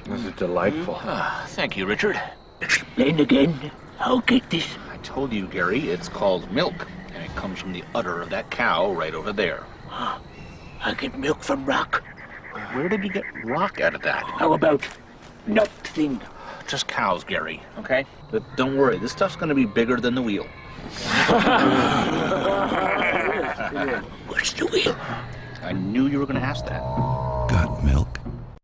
This is delightful. Thank you, Richard. Explain again. How get this? I told you, Gary, it's called milk, and it comes from the udder of that cow right over there. I get milk from rock. Where did you get rock out of that? How about nothing? Just cows, Gary, okay? But don't worry, this stuff's gonna be bigger than the wheel. What's the wheel? I knew you were gonna ask that. Got milk?